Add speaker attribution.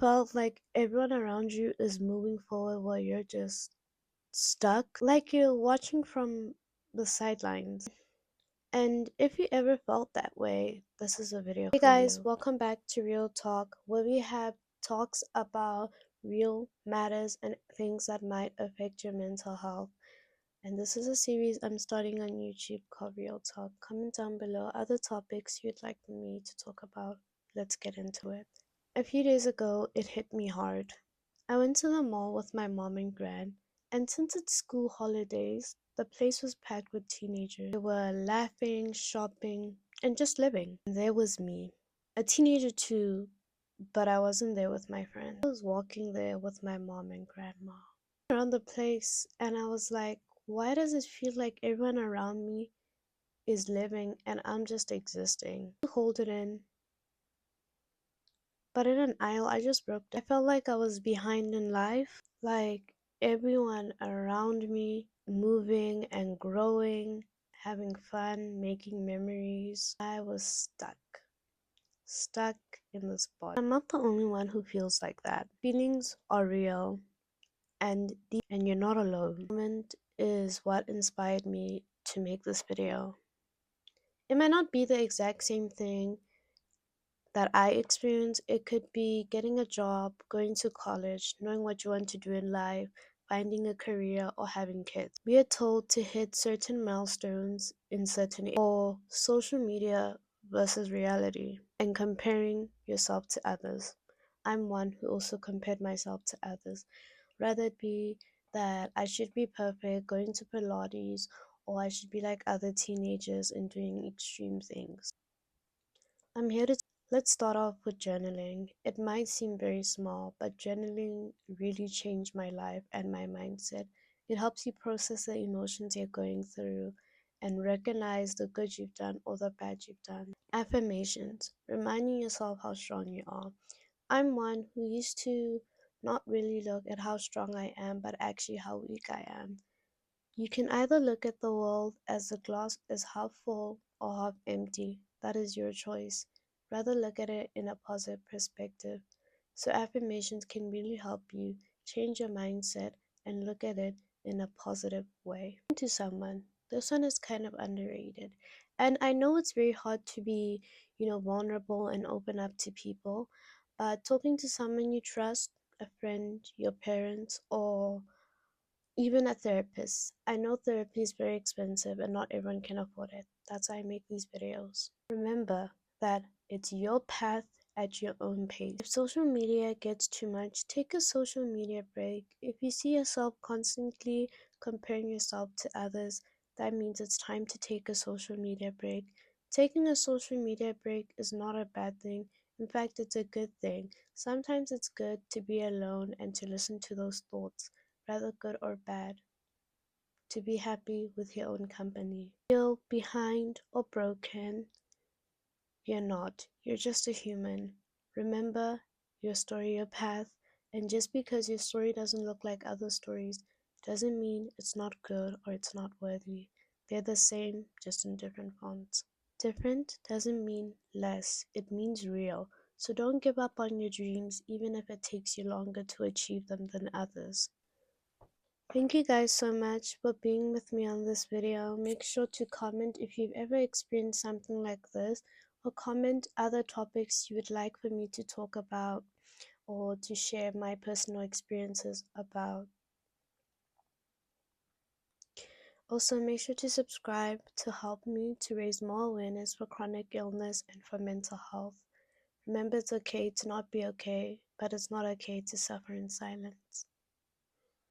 Speaker 1: felt like everyone around you is moving forward while you're just stuck? Like you're watching from the sidelines. And if you ever felt that way, this is a video for you. Hey guys, welcome back to Real Talk, where we have talks about real matters and things that might affect your mental health. And this is a series I'm starting on YouTube called Real Talk. Comment down below other topics you'd like me to talk about. Let's get into it. A few days ago, it hit me hard. I went to the mall with my mom and gran, and since it's school holidays, the place was packed with teenagers. They were laughing, shopping, and just living. And there was me, a teenager too, but I wasn't there with my friend. I was walking there with my mom and grandma around the place, and I was like, why does it feel like everyone around me is living and I'm just existing? Hold it in. But in an aisle, I just broke down. I felt like I was behind in life, like everyone around me moving and growing, having fun, making memories. I was stuck in the spot. I'm not the only one who feels like that. Feelings are real and deep, and you're not alone. The moment is what inspired me to make this video. It might not be the exact same thing that I experienced. It could be getting a job, going to college, knowing what you want to do in life, finding a career, or having kids. We are told to hit certain milestones in certain areas, or social media versus reality, and comparing yourself to others. I'm one who also compared myself to others. Rather it be that I should be perfect, going to Pilates, or I should be like other teenagers and doing extreme things. I'm here to Let's start off with journaling. It might seem very small, but journaling really changed my life and my mindset. It helps you process the emotions you're going through and recognize the good you've done or the bad you've done. Affirmations, reminding yourself how strong you are. I'm one who used to not really look at how strong I am, but actually how weak I am. You can either look at the world as the glass is half full or half empty. That is your choice. Rather look at it in a positive perspective. So affirmations can really help you change your mindset and look at it in a positive way. To someone, this one is kind of underrated. And I know it's very hard to be, vulnerable and open up to people, but talking to someone you trust, a friend, your parents, or even a therapist. I know therapy is very expensive and not everyone can afford it. That's why I make these videos. Remember that it's your path at your own pace. If social media gets too much, take a social media break. If you see yourself constantly comparing yourself to others, that means it's time to take a social media break. Taking a social media break is not a bad thing. In fact, it's a good thing. Sometimes it's good to be alone and to listen to those thoughts, rather good or bad, to be happy with your own company. Feel behind or broken, you're not. You're just a human. Remember your story, your path, and just because your story doesn't look like other stories doesn't mean it's not good or it's not worthy. They're the same, just in different fonts. Different doesn't mean less, it means real. So don't give up on your dreams, even if it takes you longer to achieve them than others. Thank you guys so much for being with me on this video. Make sure to comment if you've ever experienced something like this, or comment other topics you would like for me to talk about or to share my personal experiences about. Also, make sure to subscribe to help me to raise more awareness for chronic illness and for mental health. Remember, it's okay to not be okay, but it's not okay to suffer in silence.